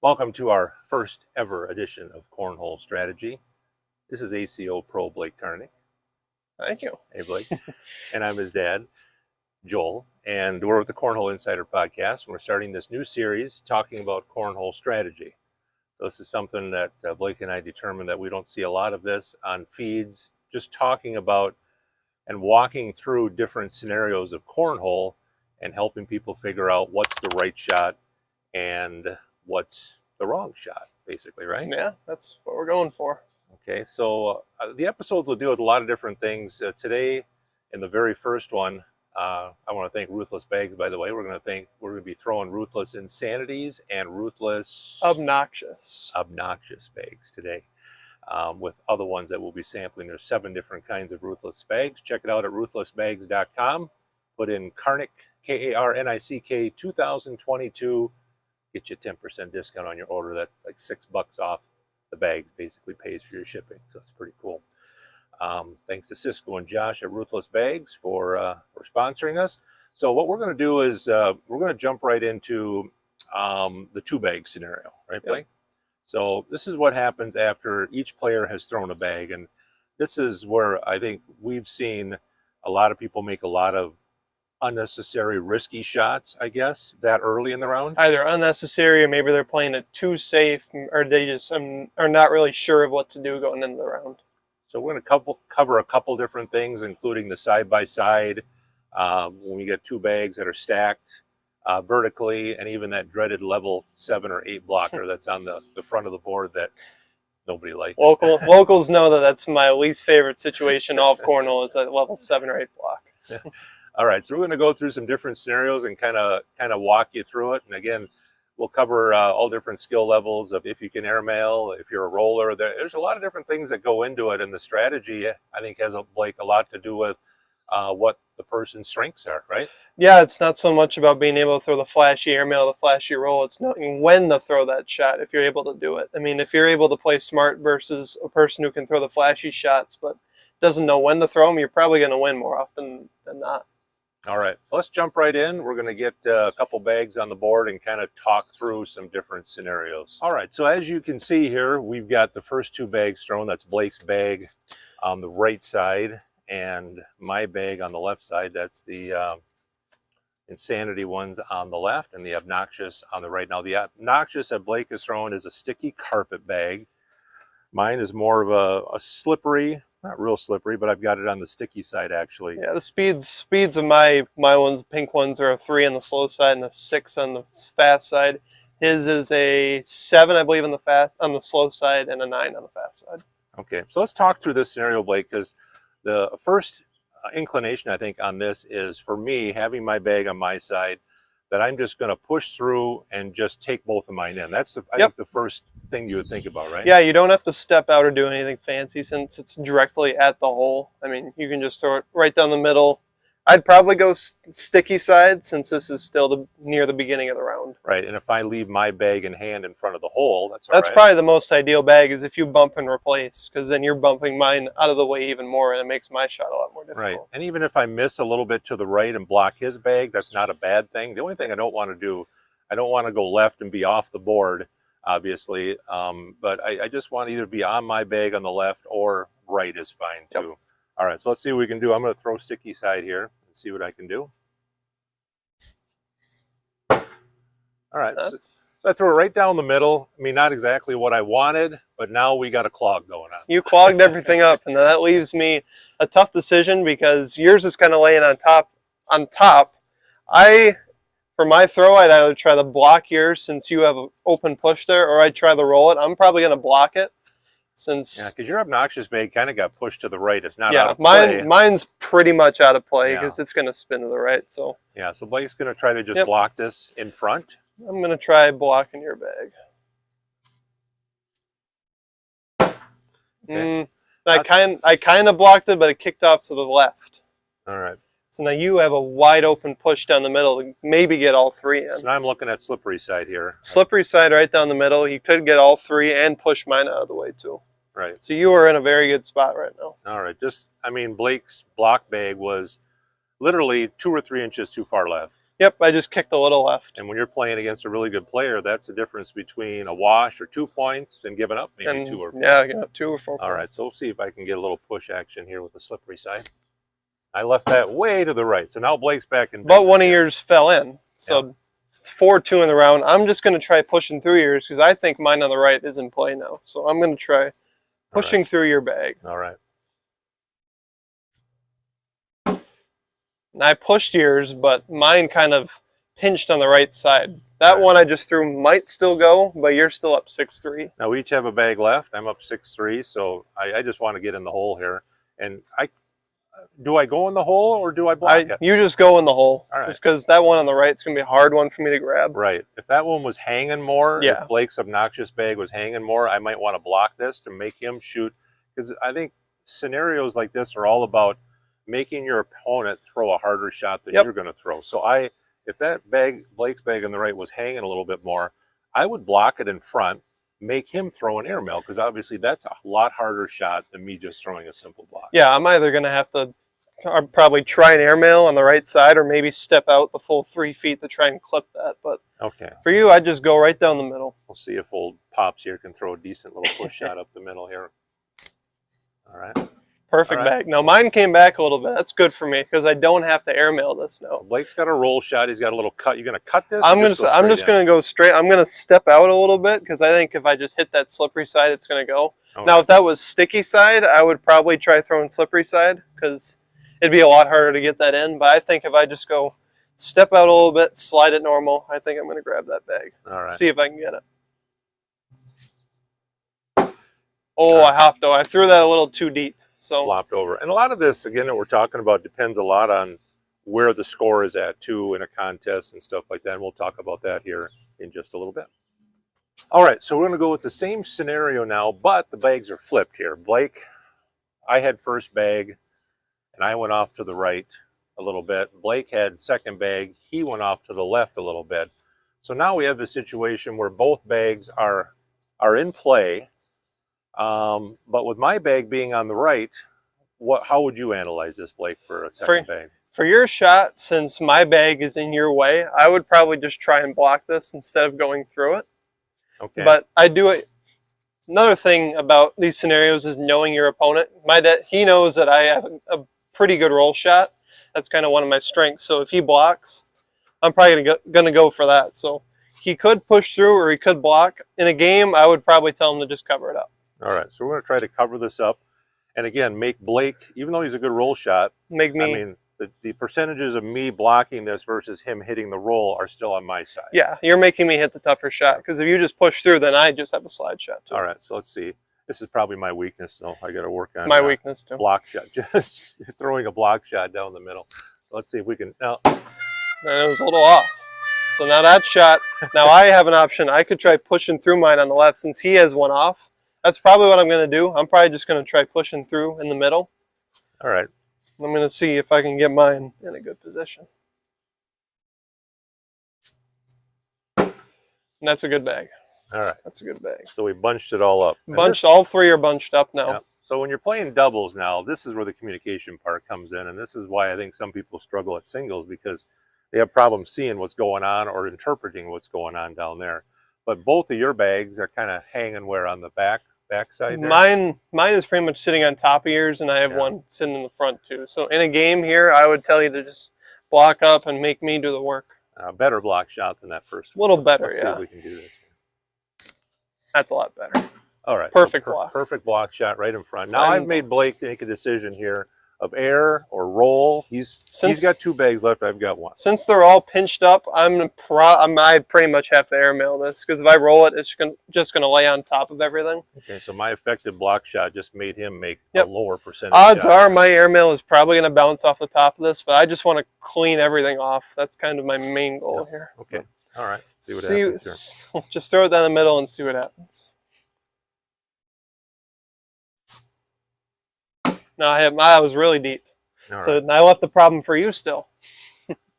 Welcome to our first ever edition of Cornhole Strategy. This is ACO Pro Blake Karnick. Thank you. Hey, Blake. And I'm his dad, Joel. And we're with the Cornhole Insider Podcast. And we're starting this new series talking about cornhole strategy. So this is something that Blake and I determined that we don't see a lot of this on feeds, just talking about and walking through different scenarios of cornhole and helping people figure out what's the right shot and what's the wrong shot, basically, right? Yeah, that's what we're going for. Okay, so the episodes will deal with a lot of different things. Today, in the very first one, I want to thank Ruthless Bags, by the way. We're going to be throwing Ruthless Insanities and Ruthless Obnoxious Bags today. With other ones that we'll be sampling. There's 7 different kinds of Ruthless Bags. Check it out at ruthlessbags.com. Put in Karnick, K-A-R-N-I-C-K 2022. Get you a 10% discount on your order. That's like $6 off the bags, basically pays for your shipping. So that's pretty cool. Thanks to Cisco and Josh at Ruthless Bags for sponsoring us. So what we're going to do is we're going to jump right into the 2-bag scenario, right, Blake? Yep. So this is what happens after each player has thrown a bag. And this is where I think we've seen a lot of people make a lot of unnecessary risky shots, I guess, that early in the round. Either unnecessary or maybe they're playing it too safe, or they just are not really sure of what to do going into the round. So we're going to cover a couple different things, including the side-by-side, when we get 2 bags that are stacked vertically, and even that dreaded level 7 or 8 blocker that's on the front of the board that nobody likes. Locals know that that's my least favorite situation off cornhole, is that level 7 or 8 block. All right, so we're going to go through some different scenarios and kind of walk you through it. And again, we'll cover all different skill levels of if you can airmail, if you're a roller. There's a lot of different things that go into it, and the strategy, I think, has a lot to do with what the person's strengths are, right? Yeah, it's not so much about being able to throw the flashy airmail, the flashy roll. It's knowing when to throw that shot if you're able to do it. I mean, if you're able to play smart versus a person who can throw the flashy shots but doesn't know when to throw them, you're probably going to win more often than not. All right, so let's jump right in. We're going to get a couple bags on the board and kind of talk through some different scenarios. All right, so as you can see here, we've got the first 2 bags thrown. That's Blake's bag on the right side and my bag on the left side. That's the Insanity ones on the left and the Obnoxious on the right. Now, the Obnoxious that Blake is throwing is a sticky carpet bag. Mine is more of a slippery, not real slippery, but I've got it on the sticky side, actually. Yeah, the speeds of my ones, pink ones, are a 3 on the slow side and a 6 on the fast side. His is a 7, I believe, on the slow side, and a 9 on the fast side. Okay, so let's talk through this scenario, Blake, because the first inclination, I think, on this is, for me, having my bag on my side, that I'm just going to push through and just take both of mine in. That's I think the first thing you would think about, right? Yeah, you don't have to step out or do anything fancy since it's directly at the hole. I mean, you can just throw it right down the middle. I'd probably go sticky side since this is still near the beginning of the round. Right, and if I leave my bag in hand in front of the hole, that's all right. That's right. Probably the most ideal bag is if you bump and replace, because then you're bumping mine out of the way even more, and it makes my shot a lot more difficult. Right, and even if I miss a little bit to the right and block his bag, that's not a bad thing. The only thing I don't want to do, I don't want to go left and be off the board, obviously, but I just want to either be on my bag on the left or right is fine too. Yep. All right, so let's see what we can do. I'm going to throw sticky side here and see what I can do. All right, so I threw it right down the middle. I mean, not exactly what I wanted, but now we got a clog going on. You clogged everything up, and that leaves me a tough decision because yours is kind of laying on top. For my throw, I'd either try to block yours since you have an open push there, or I'd try to roll it. I'm probably going to block it. Yeah, because your Obnoxious bag kind of got pushed to the right. It's not out of play. Mine's pretty much out of play because it's going to spin to the right. So yeah, so Blake's going to try to just block this in front. I'm going to try blocking your bag. Okay. I kind of blocked it, but it kicked off to the left. All right. So now you have a wide open push down the middle to maybe get all 3 in. So now I'm looking at slippery side here. Slippery side right down the middle. You could get all 3 and push mine out of the way too. Right. So you are in a very good spot right now. All right. I mean, Blake's block bag was literally 2 or 3 inches too far left. Yep, I just kicked a little left. And when you're playing against a really good player, that's the difference between a wash or 2 points and giving up maybe And 2 or 4. yeah, you know, 2 or 4 All right, points. so we'll see if I can get a little push action here with the slippery side. I left that way to the right, so now Blake's back in business. But one of here. yours fell in, so Yep. it's 4-2 in the round. I'm just going to try pushing through yours because I think mine on the right is in play now. So I'm going to try pushing through your bag. All right. And I pushed yours, but mine kind of pinched on the right side. That one I just threw might still go, but you're still up 6-3. Now we each have a bag left. I'm up 6-3, so I just want to get in the hole here. And do I go in the hole or do I block it? You just go in the hole. All right. Just because that one on the right is going to be a hard one for me to grab. Right. If that one was hanging more, Yeah. if Blake's obnoxious bag was hanging more, I might want to block this to make him shoot. Because I think scenarios like this are all about making your opponent throw a harder shot than you're going to throw. So if that bag, Blake's bag on the right, was hanging a little bit more, I would block it in front, make him throw an airmail, because obviously that's a lot harder shot than me just throwing a simple block. Yeah, I'm either going to have to probably try an airmail on the right side or maybe step out the full 3 feet to try and clip that. But okay, for you, I'd just go right down the middle. We'll see if old Pops here can throw a decent little push shot up the middle here. All right. Perfect bag. Now mine came back a little bit. That's good for me because I don't have to airmail this now. Blake's got a roll shot. He's got a little cut. You're going to cut this? I'm just going to go straight. I'm going to step out a little bit because I think if I just hit that slippery side, it's going to go. Okay. Now, if that was sticky side, I would probably try throwing slippery side because it'd be a lot harder to get that in. But I think if I just go step out a little bit, slide it normal, I think I'm going to grab that bag. All right. See if I can get it. Oh, I hopped though. I threw that a little too deep. So flopped over. And a lot of this, again, that we're talking about depends a lot on where the score is at, too, in a contest and stuff like that. And we'll talk about that here in just a little bit. All right, so we're going to go with the same scenario now, but the bags are flipped here. Blake, I had first bag, and I went off to the right a little bit. Blake had second bag. He went off to the left a little bit. So now we have the situation where both bags are in play. But with my bag being on the right, how would you analyze this, Blake, for a second bag? For your shot, since my bag is in your way, I would probably just try and block this instead of going through it. Okay. But I do it. Another thing about these scenarios is knowing your opponent. He knows that I have a pretty good roll shot. That's kind of one of my strengths. So if he blocks, I'm probably going to go for that. So he could push through or he could block. In a game, I would probably tell him to just cover it up. All right, so we're going to try to cover this up. And again, make Blake, even though he's a good roll shot, I mean, the percentages of me blocking this versus him hitting the roll are still on my side. Yeah, you're making me hit the tougher shot. Because if you just push through, then I just have a slide shot, too. All right, so let's see. This is probably my weakness, though. I got to work on it's my weakness, too. Block shot. Just throwing a block shot down the middle. Let's see if we can. Now, and it was a little off. So now that shot, now I have an option. I could try pushing through mine on the left since he has one off. That's probably what I'm going to do. I'm probably just going to try pushing through in the middle. All right. I'm going to see if I can get mine in a good position. And that's a good bag. All right. That's a good bag. So we bunched it all up. All three are bunched up now. Yeah. So when you're playing doubles now, this is where the communication part comes in. And this is why I think some people struggle at singles because they have problems seeing what's going on or interpreting what's going on down there. But both of your bags are kind of hanging where on the backside there? Mine is pretty much sitting on top of yours, and I have one sitting in the front too. So in a game here, I would tell you to just block up and make me do the work. A better block shot than that first one. A little better, Let's see if we can do this. That's a lot better. All right. Perfect block. Perfect block shot right in front. Now I've made Blake make a decision here of air or roll. He's got two bags left. I've got one. Since they're all pinched up, I pretty much have to airmail this because if I roll it, it's just going to lay on top of everything. Okay, so my effective block shot just made him make a lower percentage. Odds are my airmail is probably going to bounce off the top of this, but I just want to clean everything off. That's kind of my main goal here. Okay, all right. See what happens here. Just throw it down the middle and see what happens. No, I was really deep. So I left the problem for you still.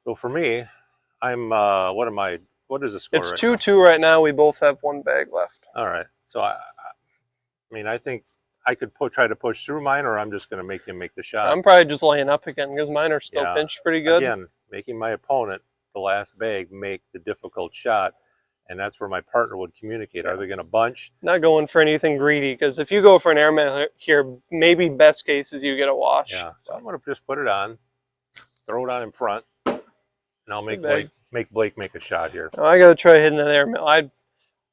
So for me, I'm, what is the score? It's 2-2 right now. We both have one bag left. All right. So, I mean, I think I could try to push through mine, or I'm just going to make him make the shot. I'm probably just laying up again because mine are still pinched pretty good. Again, making my opponent the last bag make the difficult shot. And that's where my partner would communicate. Are they going to bunch? Not going for anything greedy, because if you go for an airmail here, maybe best case is you get a wash. Yeah, so I'm going to just put it on, throw it on in front, and I'll make Blake make a shot here. Now I got to try hitting an airmail.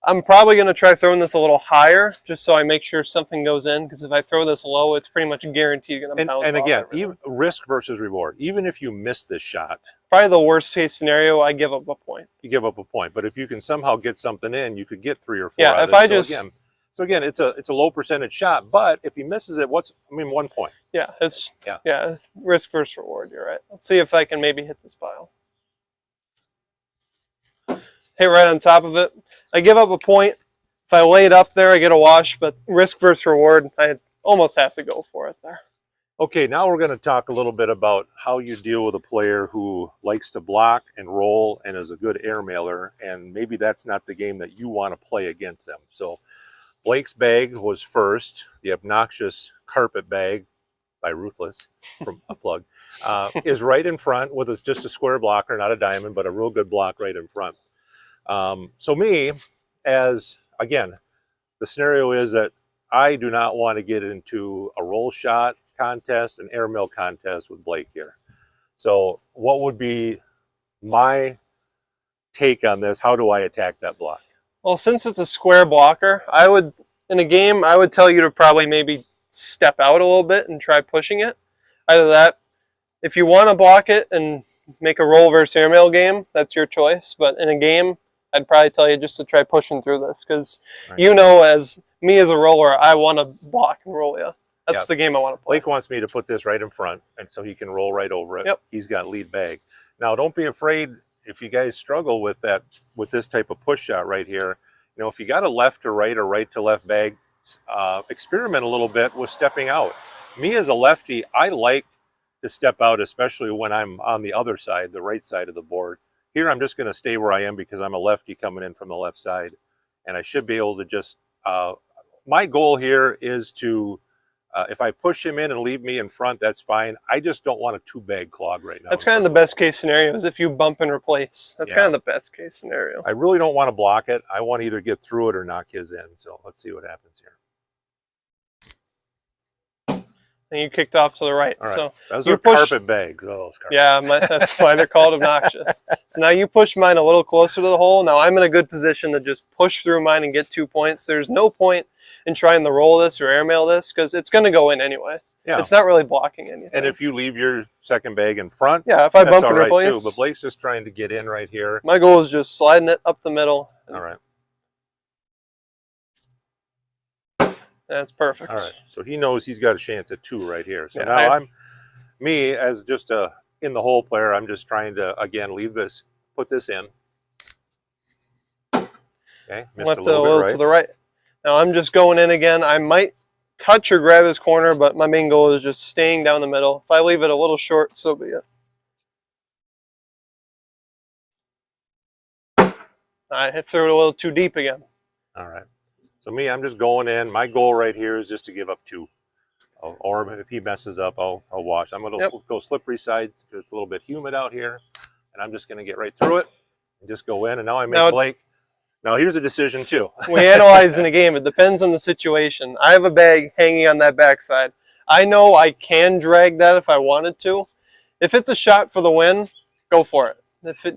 I'm probably going to try throwing this a little higher, just so I make sure something goes in, because if I throw this low, it's pretty much guaranteed going to bounce off. And again, even risk versus reward. Even if you miss this shot, probably the worst case scenario, I give up a point. You give up a point, but if you can somehow get something in, you could get 3 or 4. Yeah, out if of I it. just so again, it's a low percentage shot, but if he misses it, 1 point. Yeah, yeah, risk versus reward. You're right. Let's see if I can maybe hit this pile. Hit right on top of it. I give up a point. If I lay it up there, I get a wash, but risk versus reward, I almost have to go for it there. Okay, now we're going to talk a little bit about how you deal with a player who likes to block and roll and is a good airmailer, and maybe that's not the game that you want to play against them. So Blake's bag was first, the obnoxious carpet bag by Ruthless, from a plug, is right in front with just a square blocker, not a diamond, but a real good block right in front. So me, again, the scenario is that I do not want to get into a roll shot contest, an airmail contest with Blake here. So what would be my take on this? How do I attack that block? Well, since it's a square blocker, in a game, I would tell you to probably maybe step out a little bit and try pushing it. Either that, if you want to block it and make a roll versus airmail game, that's your choice. But in a game, I'd probably tell you just to try pushing through this, because you know, as me as a roller, I want to block and roll you. That's the game I want to play. Blake wants me to put this right in front, and so he can roll right over it. Yep. He's got lead bag. Now, don't be afraid if you guys struggle with this type of push shot right here. You know, if you got a left to right or right to left bag, experiment a little bit with stepping out. Me as a lefty, I like to step out, especially when I'm on the other side, the right side of the board. Here, I'm just going to stay where I am because I'm a lefty coming in from the left side, and I should be able to just. My goal here is to. If I push him in and leave me in front, that's fine. I just don't want a 2-bag clog right now. That's kind of the best case scenario, is if you bump and replace. That's kind of the best case scenario. I really don't want to block it. I want to either get through it or knock his in. So let's see what happens here. And you kicked off to the right. All right. So those are carpet bags. Oh, yeah, that's why they're called obnoxious. So now you push mine a little closer to the hole. Now I'm in a good position to just push through mine and get 2 points. There's no point in trying to roll this or airmail this, because it's going to go in anyway. Yeah. It's not really blocking anything. And if you leave your second bag in front, yeah, if I bump and replace, too. But Blake's just trying to get in right here. My goal is just sliding it up the middle. All right. That's perfect. All right. So he knows he's got a chance at 2 right here. So now me as just a in the hole player, I'm just trying to again put this in. Okay, left it a little to the right. Now I'm just going in again. I might touch or grab his corner, but my main goal is just staying down the middle. If I leave it a little short, so be it. I threw it a little too deep again. All right. So me, I'm just going in. My goal right here is just to give up 2. Or if he messes up, I'll wash. I'm going to go slippery sides because it's a little bit humid out here. And I'm just going to get right through it and just go in. And now I make Blake. Now here's a decision too. We analyze in a game. It depends on the situation. I have a bag hanging on that backside. I know I can drag that if I wanted to. If it's a shot for the win, go for it.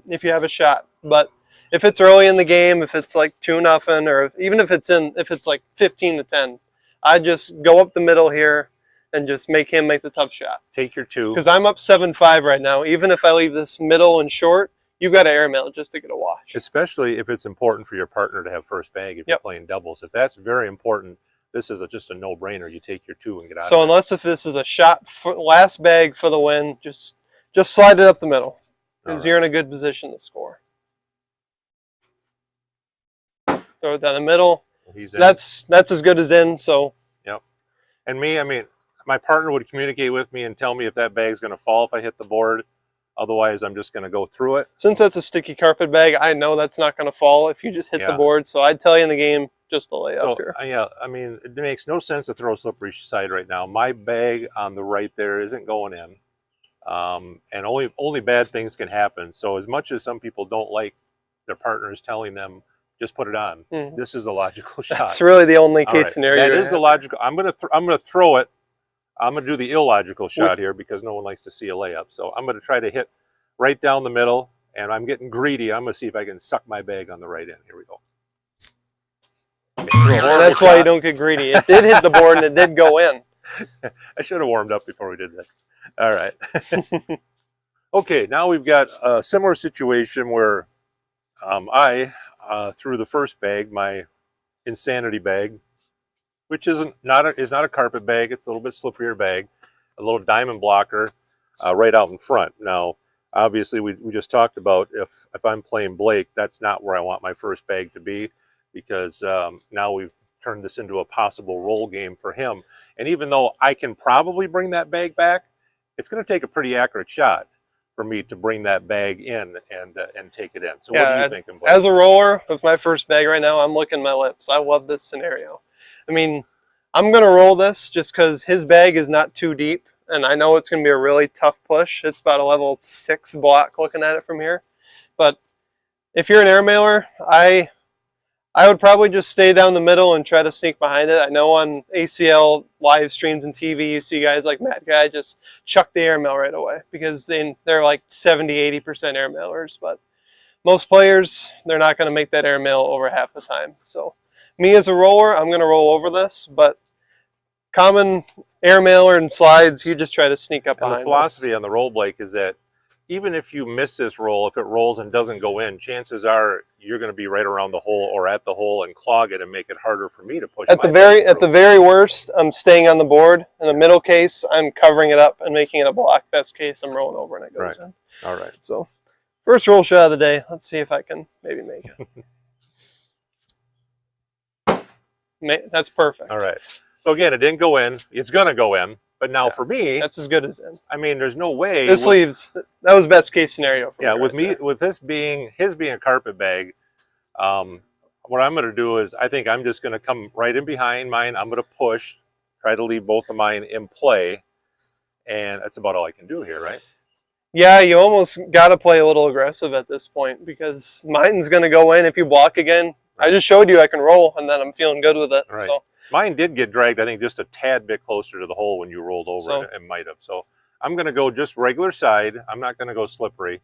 If you have a shot. But if it's early in the game, if it's like 2-0, or even if it's like 15-10, I just go up the middle here and just make him make the tough shot. Take your 2. Because I'm up 7-5 right now. Even if I leave this middle and short, you've got to airmail just to get a wash. Especially if it's important for your partner to have first bag if you're playing doubles. If that's very important, this is just a no-brainer. You take your 2 and get out of So unless if this is a shot for last bag for the win, just slide it up the middle. Because you're in a good position to score. Throw it down the middle. That's as good as in. So. Yep. And me, I mean, my partner would communicate with me and tell me if that bag's going to fall if I hit the board. Otherwise, I'm just going to go through it. Since that's a sticky carpet bag, I know that's not going to fall if you just hit the board. So I'd tell you in the game just to lay up here. Yeah, I mean, it makes no sense to throw a slippery side right now. My bag on the right there isn't going in. And only bad things can happen. So as much as some people don't like their partners telling them just put it on, this is a logical shot. That's really the only case All right. scenario. That is a logical. I'm gonna throw it. I'm gonna do the illogical shot here because no one likes to see a layup. So I'm gonna try to hit right down the middle, and I'm getting greedy. I'm gonna see if I can suck my bag on the right end. Here we go. And that's why you don't get greedy. It did hit the board and it did go in. I should have warmed up before we did this. All right. Okay, now we've got a similar situation where I threw the first bag, my insanity bag, which is not a carpet bag. It's a little bit slipperier bag, a little diamond blocker right out in front. Now, obviously, we just talked about if I'm playing Blake, that's not where I want my first bag to be, because now we've turned this into a possible roll game for him. And even though I can probably bring that bag back, it's going to take a pretty accurate shot for me to bring that bag in and take it in. So what do you think? As a roller with my first bag right now, I'm licking my lips. I love this scenario. I mean, I'm going to roll this just because his bag is not too deep, and I know it's going to be a really tough push. It's about a level 6 block looking at it from here. But if you're an air mailer, I would probably just stay down the middle and try to sneak behind it. I know on ACL live streams and TV, you see guys like Matt Guy just chuck the airmail right away because they're like 70–80% air mailers. But most players, they're not going to make that airmail over half the time. So me as a roller, I'm going to roll over this. But common air mailer and slides, you just try to sneak up behind. And the philosophy on the roll, Blake, is that even if you miss this roll, if it rolls and doesn't go in, chances are you're going to be right around the hole or at the hole and clog it and make it harder for me to push. At the very worst, I'm staying on the board. In the middle case, I'm covering it up and making it a block. Best case, I'm rolling over and it goes in. All right. So, first roll shot of the day. Let's see if I can maybe make it. That's perfect. All right. So again, it didn't go in. It's going to go in. But now for me, that's as good as in. I mean, there's no way. This leaves, that was best case scenario for me. With this being his being a carpet bag, what I'm going to do is I think I'm just going to come right in behind mine. I'm going to push, try to leave both of mine in play. And that's about all I can do here, right? Yeah, you almost got to play a little aggressive at this point because mine's going to go in if you block again. Right. I just showed you I can roll, and then I'm feeling good with it. Right. So. Mine did get dragged, I think, just a tad bit closer to the hole when you rolled over it. It might have. So I'm going to go just regular side. I'm not going to go slippery.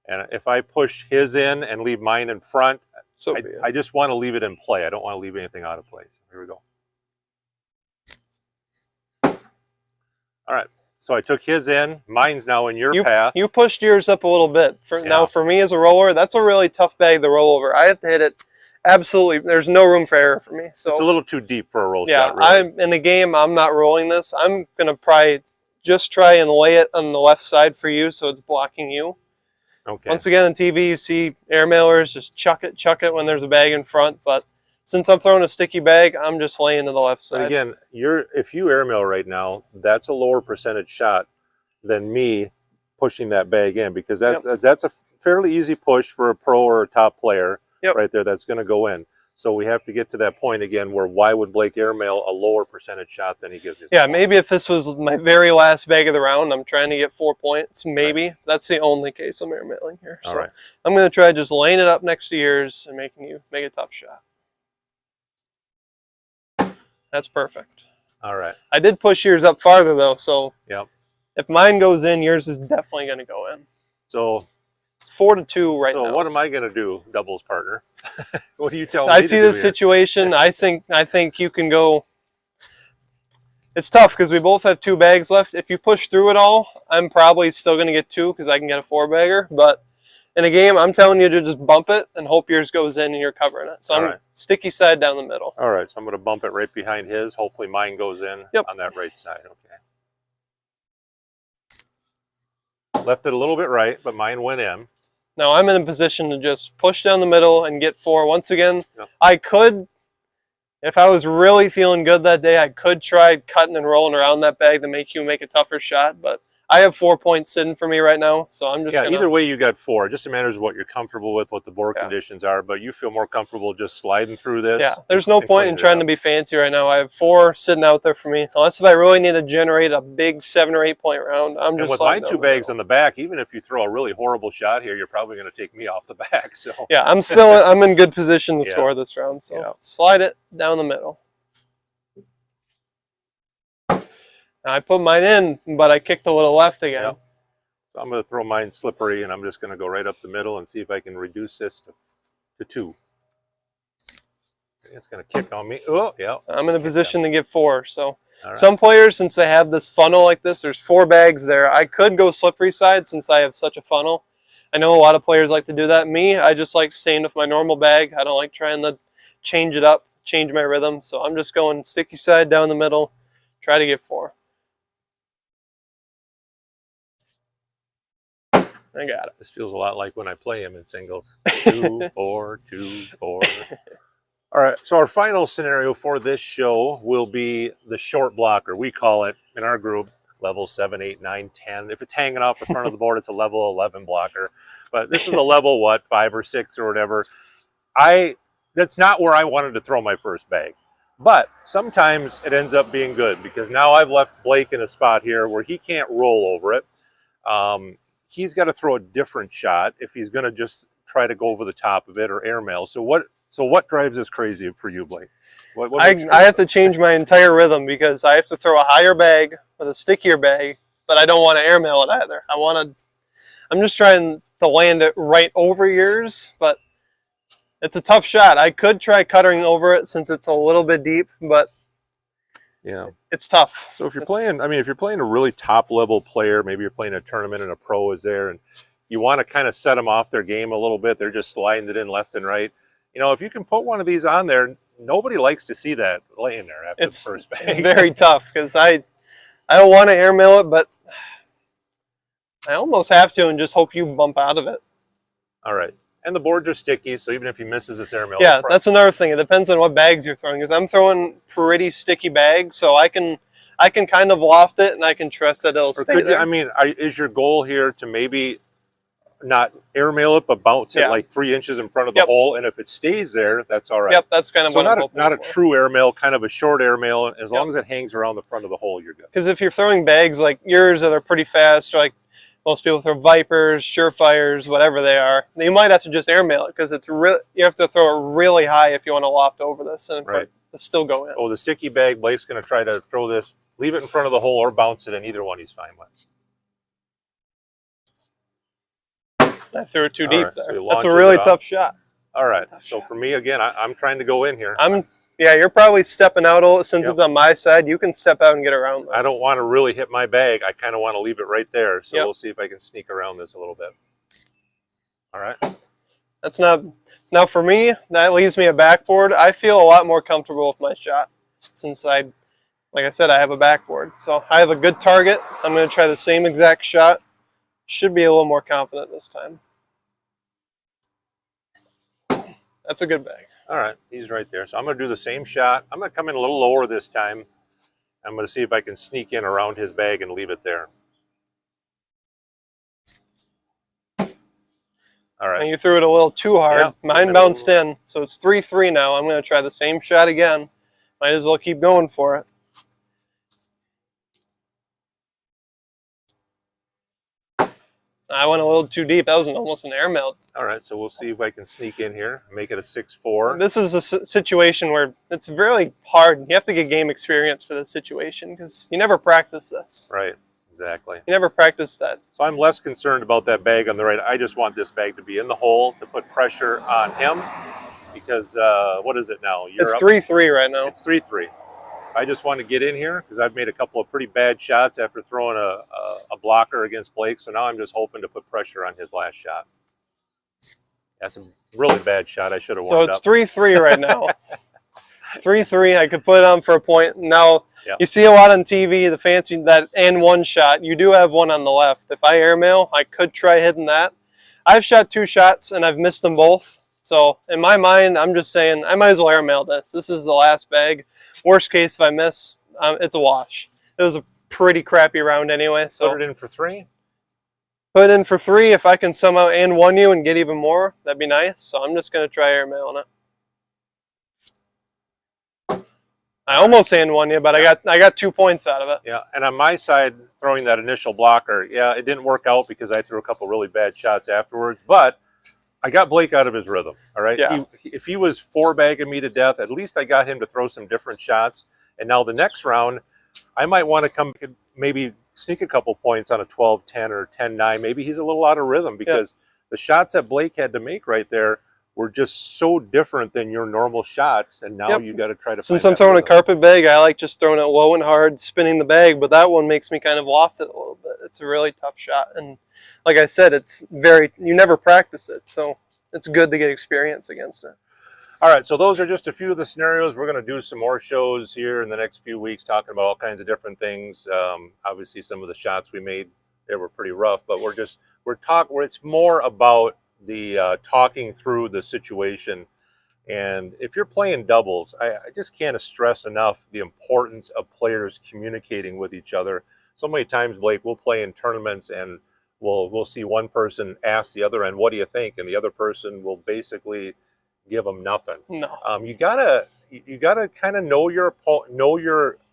And if I push his in and leave mine in front, I just want to leave it in play. I don't want to leave anything out of place. Here we go. All right. So I took his in. Mine's now in your path. You pushed yours up a little bit. Now, for me as a roller, that's a really tough bag to roll over. I have to hit it. Absolutely, there's no room for error for me. So it's a little too deep for a roll shot. Yeah, really. I'm in the game. I'm not rolling this. I'm gonna probably just try and lay it on the left side for you, so it's blocking you. Okay. Once again on TV, you see air mailers just chuck it when there's a bag in front. But since I'm throwing a sticky bag, I'm just laying to the left side. But again, if you airmail right now, that's a lower percentage shot than me pushing that bag in, because that's a fairly easy push for a pro or a top player. Right there, that's going to go in. So we have to get to that point again where why would Blake airmail a lower percentage shot than he gives you? Yeah, maybe if this was my very last bag of the round, I'm trying to get 4 points, maybe. Right. That's the only case I'm airmailing here. So I'm going to try just laying it up next to yours and making you make a tough shot. That's perfect. All right. I did push yours up farther, though, so if mine goes in, yours is definitely going to go in. So it's 4-2 right now. So what am I going to do, doubles partner? What do you tell me? I see this situation. I think you can go. It's tough because we both have 2 bags left. If you push through it all, I'm probably still going to get 2 because I can get a 4-bagger. But in a game, I'm telling you to just bump it and hope yours goes in and you're covering it. So I'm sticky side down the middle. All right, so I'm going to bump it right behind his. Hopefully mine goes in on that right side. Okay. Left it a little bit right, but mine went in. Now I'm in a position to just push down the middle and get 4. Once again, I could, if I was really feeling good that day, I could try cutting and rolling around that bag to make you make a tougher shot, but I have 4 points sitting for me right now, so I'm just either way you got 4. It just matters what you're comfortable with, what the board conditions are, but you feel more comfortable just sliding through this. Yeah, there's no point in trying to be fancy right now. I have 4 sitting out there for me, unless if I really need to generate a big 7 or 8 point round. I'm just with my 2 bags on the back, even if you throw a really horrible shot here, you're probably going to take me off the back. So yeah, I'm in good position to score this round. So slide it down the middle. Now I put mine in, but I kicked a little left again. Yep. So I'm going to throw mine slippery, and I'm just going to go right up the middle and see if I can reduce this to 2. It's going to kick on me. Oh, yeah. So I'm in a position to get 4. So some players, since they have this funnel like this, there's 4 bags there. I could go slippery side since I have such a funnel. I know a lot of players like to do that. Me, I just like staying with my normal bag. I don't like trying to change it up, change my rhythm. So I'm just going sticky side down the middle, try to get 4. I got it. This feels a lot like when I play him in singles. 2, 4, 2, 4. All right, so our final scenario for this show will be the short blocker. We call it, in our group, level 7, 8, 9, 10. If it's hanging off the front of the board, it's a level 11 blocker. But this is a level, what, 5 or 6 or whatever. That's not where I wanted to throw my first bag. But sometimes it ends up being good because now I've left Blake in a spot here where he can't roll over it. He's got to throw a different shot if he's going to just try to go over the top of it or airmail. So what drives this crazy for you, Blake? I have to change my entire rhythm because I have to throw a higher bag with a stickier bag, but I don't want to airmail it either. I'm just trying to land it right over yours, but it's a tough shot. I could try cutting over it since it's a little bit deep, but yeah, it's tough. So if you're playing, if you're playing a really top level player, maybe you're playing a tournament and a pro is there, and you want to kind of set them off their game a little bit. They're just sliding it in left and right. If you can put one of these on there, nobody likes to see that laying there after the first bag. It's very tough because I don't want to airmail it, but I almost have to and just hope you bump out of it. All right. And the boards are sticky, so even if he misses this airmail... Yeah, that's another thing. It depends on what bags you're throwing. Because I'm throwing pretty sticky bags, so I can kind of loft it, and I can trust that it'll stay there. Is your goal here to maybe not airmail it, but bounce it like 3 inches in front of the hole, and if it stays there, that's all right? Yep, that's kind of what I'm hoping not a true airmail, kind of a short airmail. As long as it hangs around the front of the hole, you're good. Because if you're throwing bags like yours that are pretty fast, like most people throw Vipers, Surefires, whatever they are, you might have to just airmail it because you have to throw it really high if you want to loft over this and it's still go in. Oh, the sticky bag, Blake's going to try to throw this, leave it in front of the hole or bounce it, and either one he's fine with. I threw it too deep there. So that's a really tough shot. All right. So for me, again, I'm trying to go in here. Yeah, you're probably stepping out a little. Since it's on my side, you can step out and get around this. I don't want to really hit my bag. I kind of want to leave it right there. So we'll see if I can sneak around this a little bit. All right. That's not... Now for me, that leaves me a backboard. I feel a lot more comfortable with my shot since like I said, I have a backboard. So I have a good target. I'm going to try the same exact shot. Should be a little more confident this time. That's a good bag. All right, he's right there. So I'm going to do the same shot. I'm going to come in a little lower this time. I'm going to see if I can sneak in around his bag and leave it there. All right. And you threw it a little too hard. Yeah, mine bounced in, so it's 3-3 now. I'm going to try the same shot again. Might as well keep going for it. I went a little too deep. That was almost an airmail. All right, so we'll see if I can sneak in here, make it a 6-4. This is a situation where it's really hard. You have to get game experience for this situation because you never practice this. Right, exactly. You never practice that. So I'm less concerned about that bag on the right. I just want this bag to be in the hole to put pressure on him because, what is it now? It's 3-3 right now. It's 3-3. I just want to get in here because I've made a couple of pretty bad shots after throwing a blocker against Blake. So now I'm just hoping to put pressure on his last shot. That's a really bad shot. I should have warmed up. So it's 3-3 right now. 3-3. I could put it on for a point. Now, you see a lot on TV, the fancy that and one shot. You do have one on the left. If I airmail, I could try hitting that. I've shot 2 shots and I've missed them both. So in my mind, I'm just saying I might as well airmail this. This is the last bag. Worst case, if I miss, it's a wash. It was a pretty crappy round anyway. So Put it in for 3. put it in for 3. If I can somehow and 1 you and get even more, that'd be nice. So I'm just gonna try airmail on it. I almost and 1 you, but I got 2 points out of it. Yeah, and on my side, throwing that initial blocker, yeah, it didn't work out because I threw a couple really bad shots afterwards, but I got Blake out of his rhythm, all right? Yeah. If he was 4-bagging me to death, at least I got him to throw some different shots. And now the next round, I might want to come maybe sneak a couple points on a 12-10 or 10-9. Maybe he's a little out of rhythm because the shots that Blake had to make right there were just so different than your normal shots, and now you got to try to. Since I'm throwing a carpet bag, I like just throwing it low and hard, spinning the bag. But that one makes me kind of loft it a little bit. It's a really tough shot, and like I said, it's you never practice it, so it's good to get experience against it. All right, so those are just a few of the scenarios. We're going to do some more shows here in the next few weeks, talking about all kinds of different things. Obviously, some of the shots we made there were pretty rough, but it's more about the talking through the situation. And if you're playing doubles, I just can't stress enough the importance of players communicating with each other. So many times, Blake, we'll play in tournaments and we'll see one person ask the other end, "What do you think?" And the other person will basically give them nothing. No. You gotta kind of know your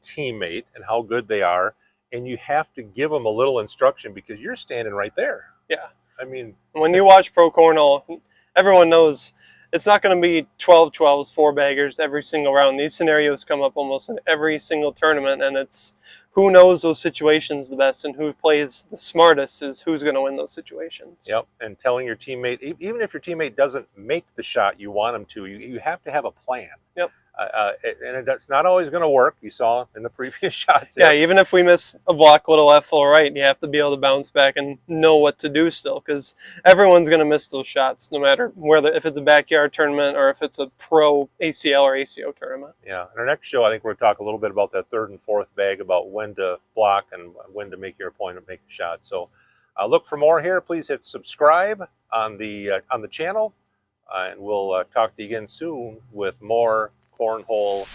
teammate and how good they are, and you have to give them a little instruction because you're standing right there. Yeah. I mean, when you watch Pro Cornhole, everyone knows it's not going to be 12-12s, 4-baggers every single round. These scenarios come up almost in every single tournament, and it's who knows those situations the best and who plays the smartest is who's going to win those situations. Yep, and telling your teammate, even if your teammate doesn't make the shot you want them to, you have to have a plan. Yep. And it's not always going to work. You saw in the previous shots. Yeah, even if we miss a block, little left, full right, you have to be able to bounce back and know what to do still, because everyone's going to miss those shots, no matter if it's a backyard tournament or if it's a pro ACL or ACO tournament. Yeah, in our next show, I think we're going to talk a little bit about that 3rd and 4th bag, about when to block and when to make your opponent make a shot. So look for more here. Please hit subscribe on the channel, and we'll talk to you again soon with more Cornhole.